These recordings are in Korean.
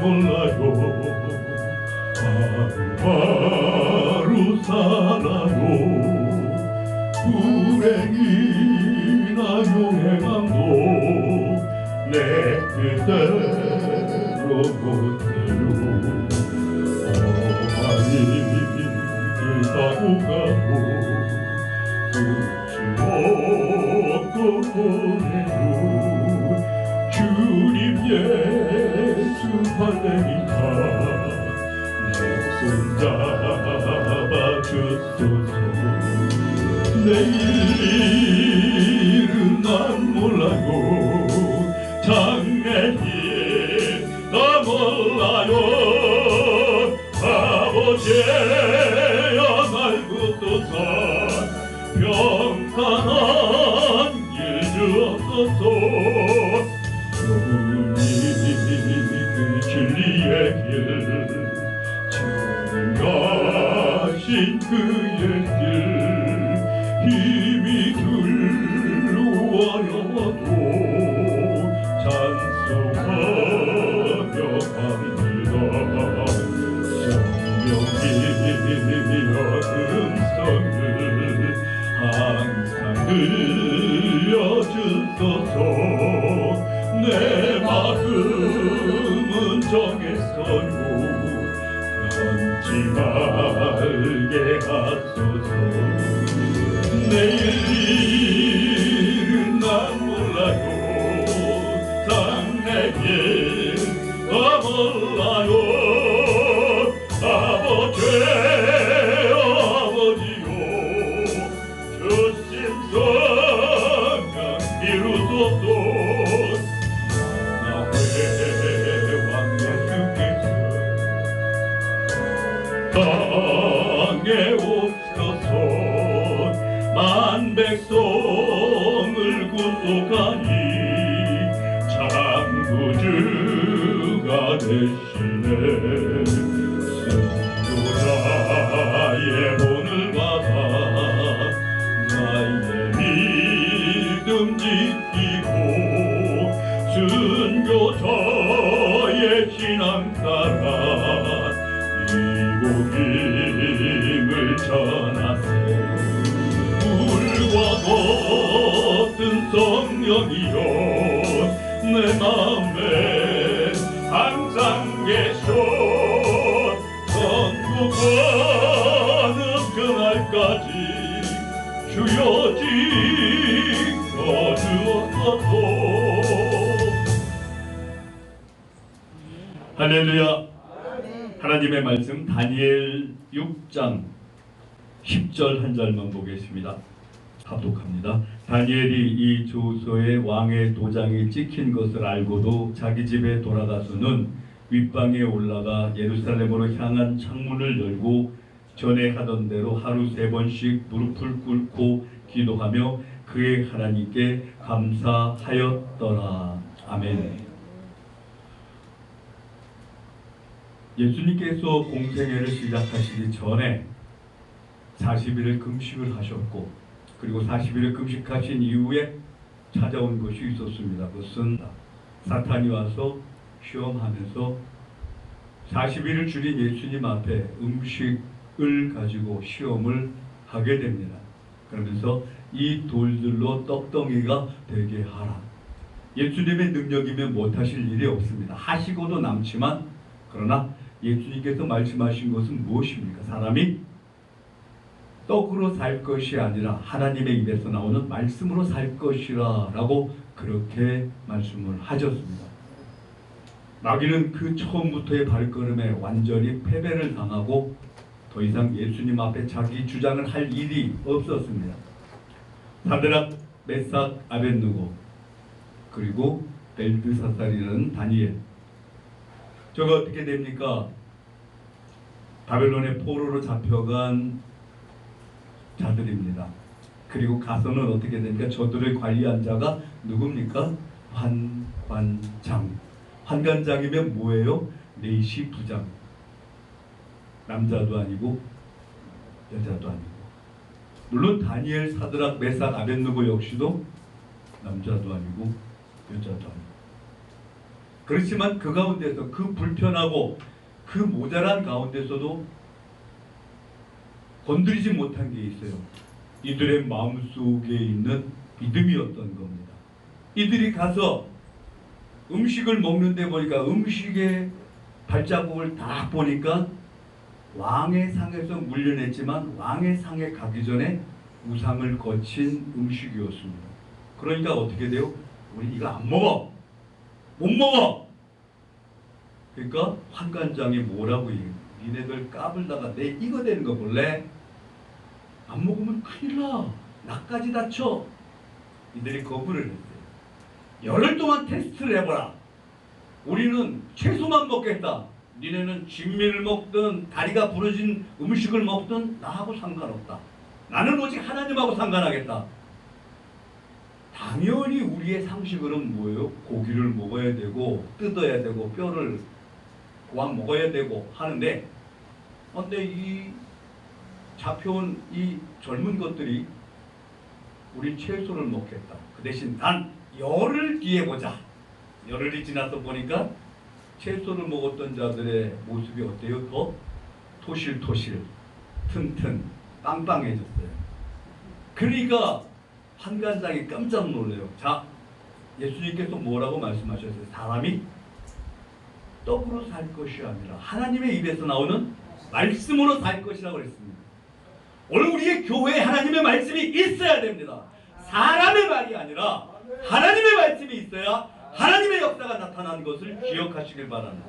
몰라요. 하루하루 살아요. 불행이나 용해감도 내 뜻대로 못해요. 어머니 길 가고 가고 끝이 없고 주님 예수 받으니까 내 손 잡아주소서. 내일은 난 몰라요. 장래일 나 몰라요. 아버지여 날 붙들어서 평안한 길 주옵소서. 주님 그 진리의 길 증가하신 그의 길 힘이 들로 어려워도 찬송하며 갑니다. 성령님의 음성을 항상 들려주소서. 내 마음은 정했어요. 변치 말게 하소서. 내일은 난 몰라요. 장래일 나 몰라요. 아버지요 아버지요 주신 성령 이루소서. 땅에 옵소서. 만 백성을 구속하니 창구주가 되시네. 승조자의 본을 받아 나의 믿음 지키고 순교자의 신앙 따라 복음을 전하세. 물과 같은 성령이여 내 맘에 항상 계셔. 천국 가는 그날까지 주여 지켜주옵소서. 할렐루야. 하나님의 말씀 다니엘 6장 10절 한 절만 보겠습니다. 합독합니다. 다니엘이 이 조서에 왕의 도장이 찍힌 것을 알고도 자기 집에 돌아가서는 윗방에 올라가 예루살렘으로 향한 창문을 열고 전에 하던 대로 하루 3번씩 무릎을 꿇고 기도하며 그의 하나님께 감사하였더라. 아멘. 예수님께서 공생애를 시작하시기 전에 40일을 금식을 하셨고, 그리고 40일을 금식하신 이후에 찾아온 것이 있었습니다. 그것은 사탄이 와서 시험하면서 40일을 줄인 예수님 앞에 음식을 가지고 시험을 하게 됩니다. 그러면서 이 돌들로 떡덩이가 되게 하라. 예수님의 능력이면 못하실 일이 없습니다. 하시고도 남지만, 그러나 예수님께서 말씀하신 것은 무엇입니까? 사람이 떡으로 살 것이 아니라 하나님의 입에서 나오는 말씀으로 살 것이라 라고 그렇게 말씀을 하셨습니다. 마귀는 그 처음부터의 발걸음에 완전히 패배를 당하고 더 이상 예수님 앞에 자기 주장을 할 일이 없었습니다. 사드락, 메삭, 아벳느고, 그리고 벨드사살이라는 다니엘, 저가 어떻게 됩니까? 바벨론의 포로로 잡혀간 자들입니다. 그리고 가서는 어떻게 됩니까? 저들을 관리한 자가 누굽니까? 환관장. 환관장이면 뭐예요? 내시 부장. 남자도 아니고 여자도 아니고. 물론 다니엘, 사드락, 메삭, 아벳느고 역시도 남자도 아니고 여자도 아니고. 그렇지만 그 가운데서 그 불편하고 그 모자란 가운데서도 건드리지 못한 게 있어요. 이들의 마음속에 있는 믿음이었던 겁니다. 이들이 가서 음식을 먹는데 보니까 음식의 발자국을 딱 보니까 왕의 상에서 물려냈지만 왕의 상에 가기 전에 우상을 거친 음식이었습니다. 그러니까 어떻게 돼요? 우리 이거 안 먹어. 못 먹어. 그러니까 환관장이 뭐라고 얘기해요? 니네들 까불다가 내 이거 되는 거 볼래? 안 먹으면 큰일 나. 나까지 다쳐. 이들이 거부를 했어요. 열흘 동안 테스트를 해보라. 우리는 채소만 먹겠다. 니네는 진미를 먹든 다리가 부러진 음식을 먹든 나하고 상관없다. 나는 오직 하나님하고 상관하겠다. 당연히 우리의 상식으로는 뭐예요? 고기를 먹어야 되고 뜯어야 되고 뼈를 고안 먹어야 되고 하는데, 근데 이 잡혀온 이 젊은 것들이 우리 채소를 먹겠다. 그 대신 단 열흘 뒤에 보자. 열흘이 지나서 보니까 채소를 먹었던 자들의 모습이 어때요? 더 토실토실, 튼튼, 빵빵해졌어요. 그러니까 환관장이 깜짝 놀래요. 자, 예수님께서 뭐라고 말씀하셨어요? 사람이 떡으로 살 것이 아니라 하나님의 입에서 나오는 말씀으로 살 것이라고 그랬습니다. 오늘 우리의 교회에 하나님의 말씀이 있어야 됩니다. 사람의 말이 아니라 하나님의 말씀이 있어야 하나님의 역사가 나타나는 것을 기억하시길 바랍니다.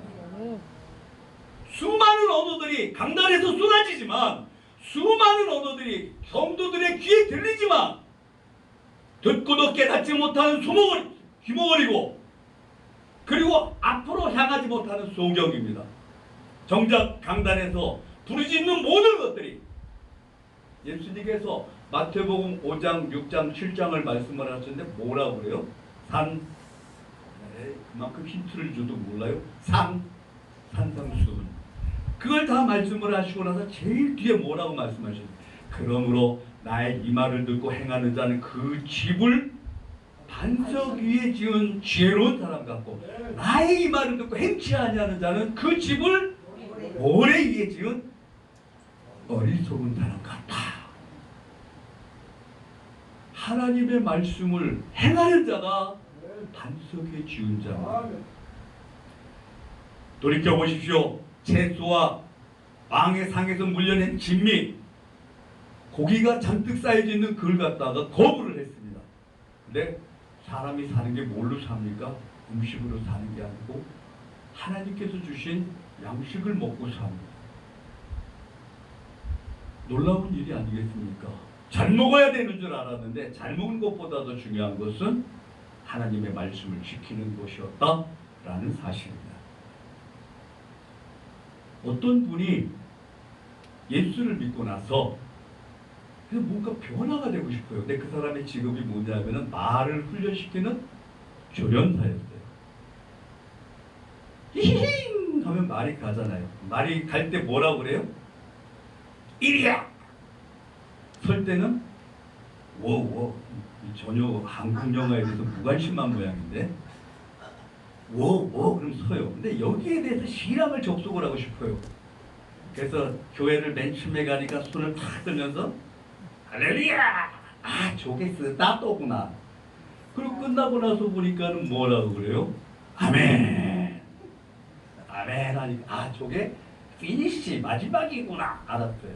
수많은 언어들이 강단에서 쏟아지지만, 수많은 언어들이 성도들의 귀에 들리지만 듣고도 깨닫지 못하는 귀머거리고, 그리고 앞으로 향하지 못하는 소경입니다. 정작 강단에서 부르짖는 모든 것들이, 예수님께서 마태복음 5장, 6장, 7장을 말씀을 하셨는데 뭐라고 그래요? 그만큼 힌트를 줘도 몰라요? 산상수훈. 그걸 다 말씀을 하시고 나서 제일 뒤에 뭐라고 말씀하셨어요? 그러므로 나의 이 말을 듣고 행하는 자는 그 집을 반석 위에 지은 지혜로운 사람 같고, 나의 이 말을 듣고 행치 아니하는 자는 그 집을 모래 위에 지은 어리석은 사람 같다. 하나님의 말씀을 행하는 자가 반석에 지은 자. 돌이켜보십시오. 채소와 왕의 상에서 물려낸 진미, 고기가 잔뜩 쌓여져 있는 그걸 갖다가 거부를 했습니다. 근데 사람이 사는 게 뭘로 삽니까? 음식으로 사는 게 아니고 하나님께서 주신 양식을 먹고 삽니다. 놀라운 일이 아니겠습니까? 잘 먹어야 되는 줄 알았는데 잘 먹는 것보다 더 중요한 것은 하나님의 말씀을 지키는 것이었다라는 사실입니다. 어떤 분이 예수를 믿고 나서 뭔가 변화가 되고 싶어요. 근데 그 사람의 직업이 뭐냐면은 말을 훈련시키는 조련사였어요. 히힝 하면 말이 가잖아요. 말이 갈 때 뭐라고 그래요? 이리야! 설 때는 워워. 전혀 한국 영화에 대해서 무관심한 모양인데 워워 그럼 서요. 근데 여기에 대해서 신앙을 접속을 하고 싶어요. 그래서 교회를 맨 처음에 가니까 손을 탁 들면서 할렐루야! 아 저게 쓰다 또구나. 그리고 끝나고 나서 보니까는 뭐라고 그래요? 아멘. 아멘 하니까 아 저게 피니시 마지막이구나 알았어요.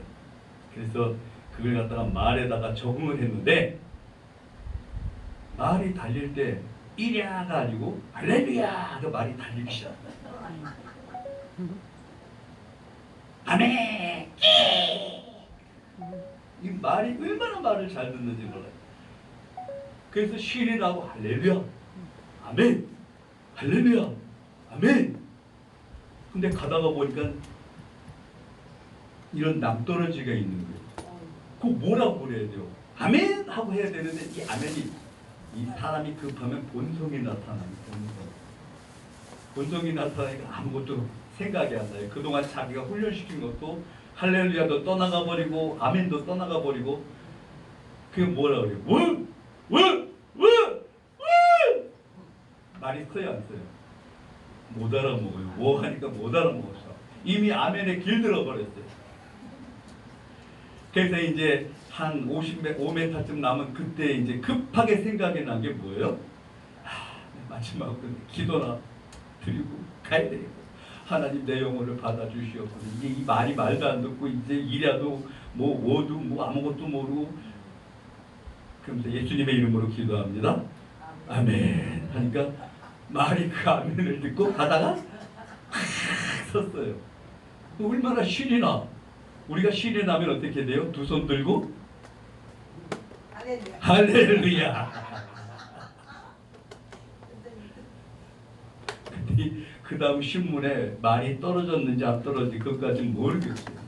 그래서 그걸 갖다가 말에다가 적응을 했는데, 말이 달릴 때 이랴가 아니고 할렐루야 그 말이 달리기 시작했어요. 아멘. 이 말이 얼마나 말을 잘 듣는지 몰라요. 그래서 시인이라고 할렐루야 아멘 할렐루야 아멘. 근데 가다가 보니까 이런 낭떠러지가 있는 거예요. 그거 뭐라고 그래야 돼요? 아멘 하고 해야 되는데 이 아멘이, 이 사람이 급하면 본성이 나타나요. 본성이 나타나니까 아무것도 생각이 안 나요. 그동안 자기가 훈련시킨 것도 할렐루야도 떠나가 버리고 아멘도 떠나가 버리고, 그게 뭐라고 그래요? 말이 써요 안 써요? 못 알아먹어요. 뭐 하니까 못 알아먹었어. 이미 아멘에 길들어 버렸어요. 그래서 이제 한 5m쯤 남은 그때 이제 급하게 생각이 난 게 뭐예요? 마지막으로 기도나 드리고 가야 되겠다. 하나님 내 영혼을 받아주시옵소서. 이제 이 말이 말도 안 듣고 이제 이라도 뭐 워도 뭐 아무것도 모르고 그러면서 예수님의 이름으로 기도합니다. 아멘 하니까 말이 그 아멘을 듣고 가다가 섰어요. 얼마나 신이 나. 우리가 신이 나면 어떻게 돼요? 두 손 들고 할렐루야. 할렐루야. 그 다음 신문에 말이 떨어졌는지 안 떨어졌는지 그것까지는 모르겠어요.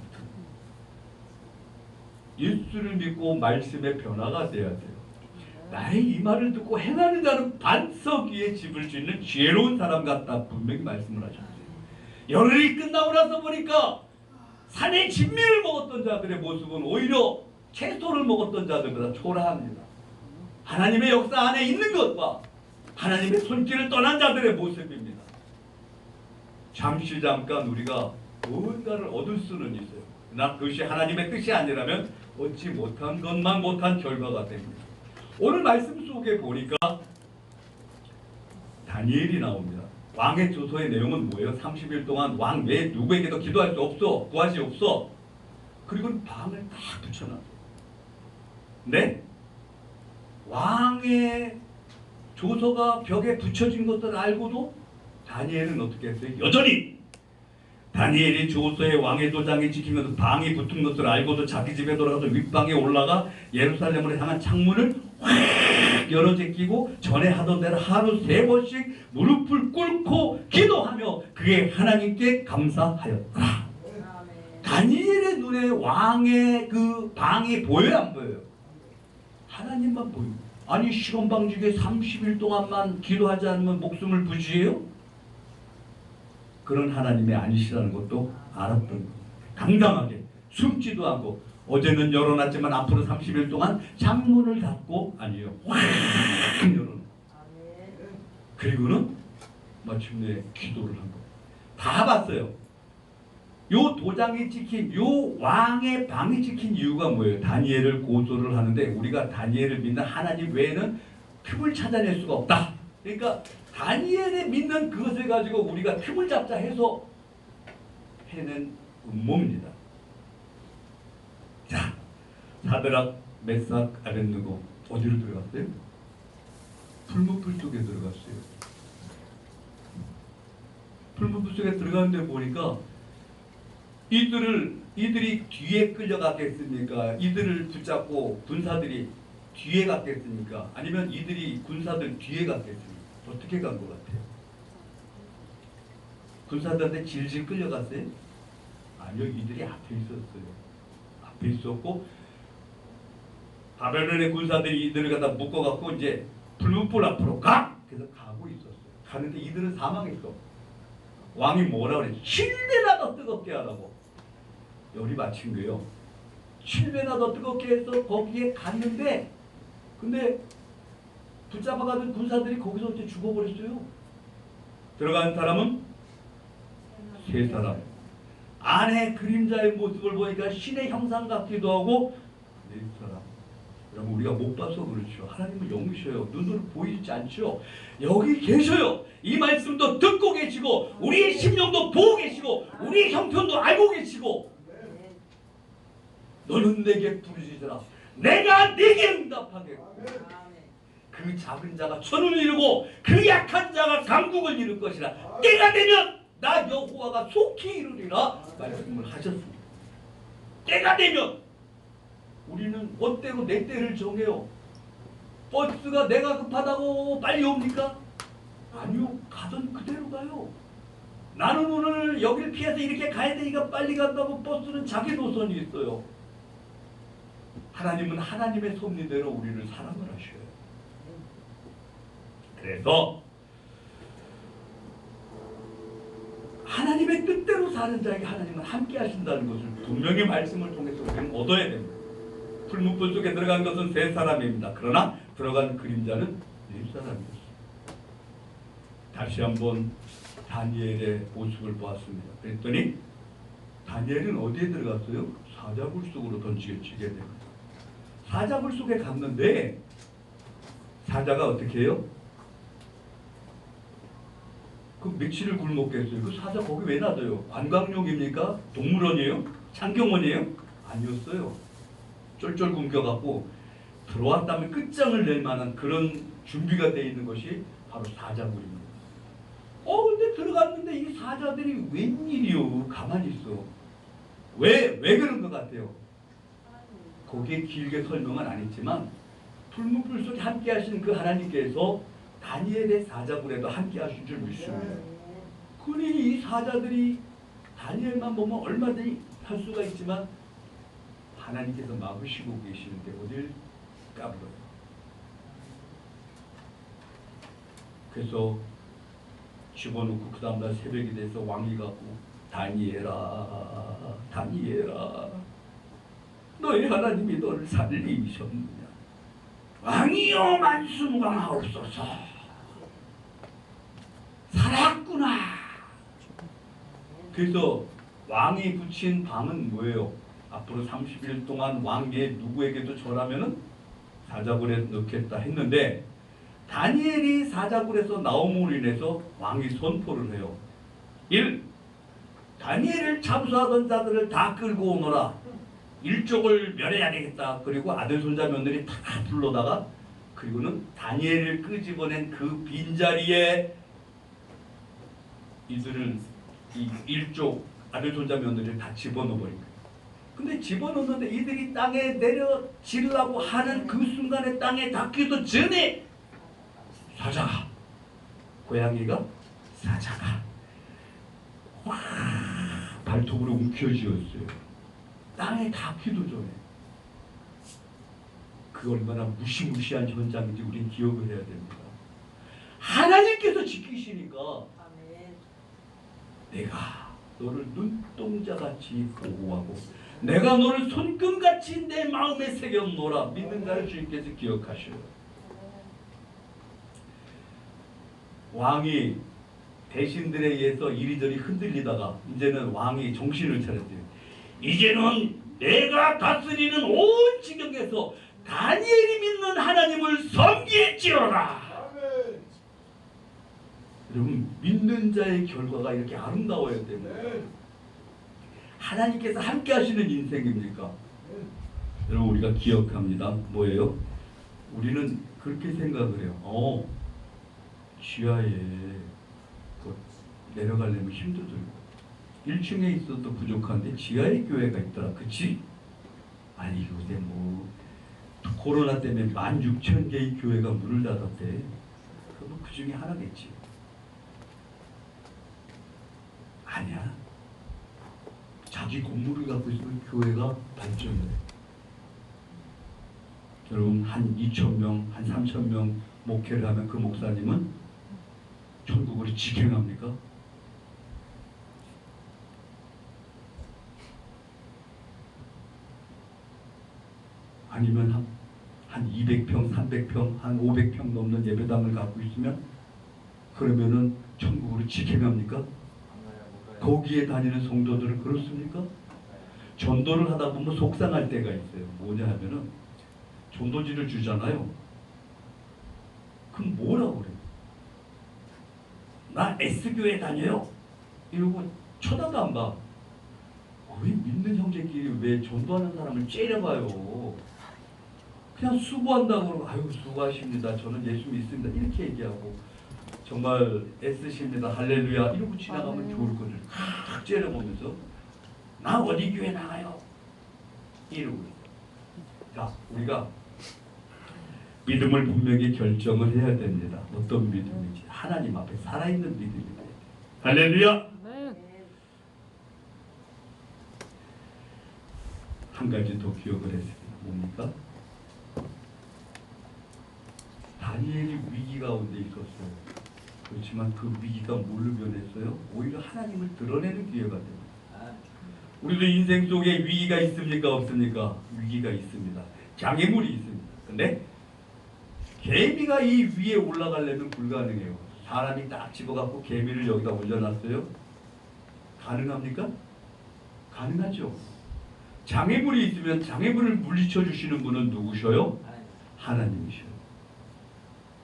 예수를 믿고 말씀의 변화가 돼야 돼요. 나의 이 말을 듣고 행하는 자는 반석 위에 집을 짓는 지혜로운 사람 같다. 분명히 말씀을 하셨어요. 열흘이 끝나고 나서 보니까 산의 진미를 먹었던 자들의 모습은 오히려 채소를 먹었던 자들보다 초라합니다. 하나님의 역사 안에 있는 것과 하나님의 손길을 떠난 자들의 모습입니다. 잠깐 우리가 무언가를 얻을 수는 있어요. 그러나 그것이 하나님의 뜻이 아니라면 얻지 못한 것만 못한 결과가 됩니다. 오늘 말씀 속에 보니까 다니엘이 나옵니다. 왕의 조서의 내용은 뭐예요? 30일 동안 왕 외에 누구에게도 기도할 수 없어. 구할 수 없어. 그리고 방을 딱 붙여놨어요. 네? 왕의 조서가 벽에 붙여진 것을 알고도 다니엘은 어떻게 했어요? 여전히 다니엘이 조서의 왕의 도장에 지키면서 방이 붙은 것을 알고도 자기 집에 돌아가서 윗방에 올라가 예루살렘으로 향한 창문을 확 열어 제끼고 전에 하던 대로 하루 3번씩 무릎을 꿇고 기도하며 그의 하나님께 감사하였다. 다니엘의 눈에 왕의 그 방이 보여요, 안 보여요? 하나님만 보여요. 아니 시험방직에 30일 동안만 기도하지 않으면 목숨을 부지해요? 그런 하나님이 아니시라는 것도 알았던 거예요. 당당하게 숨지도 않고 어제는 열어놨지만 앞으로 30일 동안 창문을 닫고 아니에요. 확 열어놓고 그리고는 마침내 기도를 한 거예요. 다 봤어요. 요 도장이 찍힌 요 왕의 방이 찍힌 이유가 뭐예요? 다니엘을 고소를 하는데 우리가 다니엘을 믿는 하나님 외에는 틈을 찾아낼 수가 없다. 그러니까 다니엘의 믿는 그것을 가지고 우리가 틈을 잡자 해서 해낸 음모입니다. 자, 사드락, 메삭, 아벳느고 어디로 들어갔어요? 풀무불 속에 들어갔어요. 풀무불 속에 들어갔는데 보니까 이들이 뒤에 끌려갔겠습니까? 이들을 붙잡고 군사들이 뒤에 갔겠습니까? 아니면 이들이 군사들 뒤에 갔겠습니까? 어떻게 간 것 같아요? 군사들한테 질질 끌려갔어요? 아니요, 이들이 앞에 있었어요. 앞에 있었고 바벨론의 군사들이 이들을 갖다 묶어갖고 이제 불문불 앞으로 가! 그래서 가고 있었어요. 가는데 이들은 사망했어. 왕이 뭐라 그랬지? 7배나 더 뜨겁게 하라고. 열이 맞힌 거예요. 7배나 더 뜨겁게 해서 거기에 갔는데 근데 붙잡아가던 군사들이 거기서 이제 죽어버렸어요. 들어간 사람은 3사람. 안에 그림자의 모습을 보니까 신의 형상 같기도 하고 4사람. 여러분 우리가 못 봐서 그렇죠. 하나님은 영이셔요. 눈으로 보이지 않죠. 여기 계셔요. 이 말씀도 듣고 계시고 우리의 심령도 보고 계시고 우리의 형편도 알고 계시고 너는 내게 부르짖으라. 내가 네게 응답하겠고 그 작은 자가 천을 이루고 그 약한 자가 강국을 이룰 것이라. 때가 되면 나 여호와가 속히 이루리라 말씀을 하셨습니다. 때가 되면 우리는 멋대로 내 때를 정해요. 버스가 내가 급하다고 빨리 옵니까? 아니요. 가던 그대로 가요. 나는 오늘 여길 피해서 이렇게 가야 되니까 빨리 간다고 버스는 자기 노선이 있어요. 하나님은 하나님의 섭리대로 우리를 사랑을 하셔요. 그래서 하나님의 뜻대로 사는 자에게 하나님은 함께 하신다는 것을 분명히 말씀을 통해서 우리는 얻어야 됩니다. 풀무불 속에 들어간 것은 3사람입니다. 그러나 들어간 그림자는 4사람이었어요. 다시 한번 다니엘의 모습을 보았습니다. 그랬더니 다니엘은 어디에 들어갔어요? 사자굴 속으로 던지게 됩니다. 사자굴 속에 갔는데 사자가 어떻게 해요? 그 며칠을 굶었겠어요. 그 사자 거기 왜 놔둬요? 관광용입니까? 동물원이에요? 창경원이에요? 아니었어요. 쫄쫄 굶겨갖고 들어왔다면 끝장을 낼 만한 그런 준비가 되어 있는 것이 바로 사자굴입니다. 근데 들어갔는데 이 사자들이 웬일이요? 가만히 있어. 왜 그런 것 같아요? 거기에 길게 설명은 안 했지만 불문불 속에 함께 하시는 그 하나님께서 다니엘의 사자굴에도 함께 하신 줄 믿습니다. 그러니 이 사자들이 다니엘만 보면 얼마든지 할 수가 있지만 하나님께서 막으시고 계시는데 어딜 까불어요. 그래서 집어넣고 그 다음날 새벽이 돼서 왕이 갖고 다니엘아 너희 하나님이 너를 살리셨느냐. 왕이여 만수무강하옵소서. 살았구나. 그래서 왕이 붙인 방은 뭐예요? 앞으로 30일 동안 왕에 누구에게도 절하면은 사자굴에 넣겠다 했는데 다니엘이 사자굴에서 나옴으로 인해서 왕이 선포를 해요. 1. 다니엘을 참수하던 자들을 다 끌고 오너라. 일족을 멸해야 되겠다. 그리고 아들 손자 며느리 다 불러다가 그리고는 다니엘을 끄집어낸 그 빈자리에 이들을 이 일족 아들 손자 며느리를 다 집어넣어버린 거예요. 근데 집어넣는데 이들이 땅에 내려지려고 하는 그 순간에 땅에 닿기도 전에 사자가 고양이가 사자가 와 발톱으로 움켜쥐었어요. 땅에 닿기도 전에. 그 얼마나 무시무시한 현장인지 우리는 기억을 해야 됩니다. 하나님께서 지키시니까 내가 너를 눈동자같이 보호하고 내가 너를 손금같이 내 마음에 새겨놓으라. 믿는 자를 주님께서 기억하셔요. 왕이 대신들에 의해서 이리저리 흔들리다가 이제는 왕이 정신을 차렸대요. 이제는 내가 다스리는 온 지경에서 다니엘이 믿는 하나님을 섬길지어다. 여러분 믿는 자의 결과가 이렇게 아름다워야 됩니다. 하나님께서 함께 하시는 인생입니까? 여러분 우리가 기억합니다. 뭐예요? 우리는 그렇게 생각을 해요. 지하에 내려가려면 힘도 들고 1층에 있어도 부족한데 지하에 교회가 있더라. 그치? 아니 요새 뭐 코로나 때문에 16,000개의 교회가 문을 닫았대. 그럼 그 중에 하나겠지. 아니야. 자기 건물을 갖고 있으면 교회가 발전을 해. 여러분 한 2,000명, 한 3,000명 목회를 하면 그 목사님은 천국으로 직행합니까? 아니면 한 200평, 300평, 한 500평 넘는 예배당을 갖고 있으면 그러면은 천국으로 직행합니까? 거기에 다니는 성도들은 그렇습니까? 전도를 하다 보면 속상할 때가 있어요. 뭐냐 하면은 전도지를 주잖아요. 그럼 뭐라고 그래요? 나 S교회 다녀요. 이러고 쳐다도 안 봐. 왜 믿는 형제끼리 왜 전도하는 사람을 째려봐요? 그냥 수고한다고 그러고 아유 수고하십니다. 저는 예수 믿습니다. 이렇게 얘기하고 정말 애쓰십니다. 할렐루야 이러고 지나가면 좋을 거를 탁 째려보면서 나 어디 교회 나가요? 이러고 있어요. 자 우리가 믿음을 분명히 결정을 해야 됩니다. 어떤 믿음인지 하나님 앞에 살아있는 믿음입니다. 할렐루야. 한 가지 더 기억을 했습니다. 뭡니까? 다니엘이 위기 가운데 있었어요. 그렇지만 그 위기가 뭘로 변했어요? 오히려 하나님을 드러내는 기회가 됩니다. 우리도 인생 속에 위기가 있습니까? 없습니까? 위기가 있습니다. 장애물이 있습니다. 근데 개미가 이 위에 올라가려면 불가능해요. 사람이 딱 집어갖고 개미를 여기다 올려놨어요. 가능합니까? 가능하죠. 장애물이 있으면 장애물을 물리쳐 주시는 분은 누구셔요? 하나님이셔요.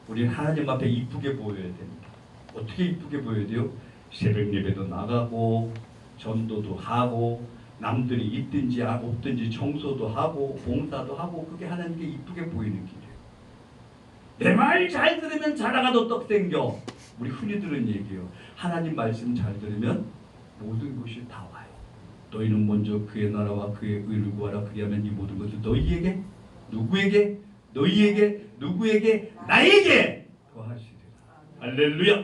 우리 하나님 앞에 이쁘게 보여야 됩니다. 어떻게 이쁘게 보여야 돼요? 새벽 예배도 나가고 전도도 하고 남들이 있든지 없든지 청소도 하고 봉사도 하고 그게 하나님께 이쁘게 보이는 길이에요. 내 말 잘 들으면 자라가도 떡 생겨. 우리 흔히 들은 얘기예요. 하나님 말씀 잘 들으면 모든 것이 다 와요. 너희는 먼저 그의 나라와 그의 의를 구하라. 그리하면 이 모든 것을 너희에게 누구에게? 너희에게 누구에게? 나에게 더하시리라. 할렐루야.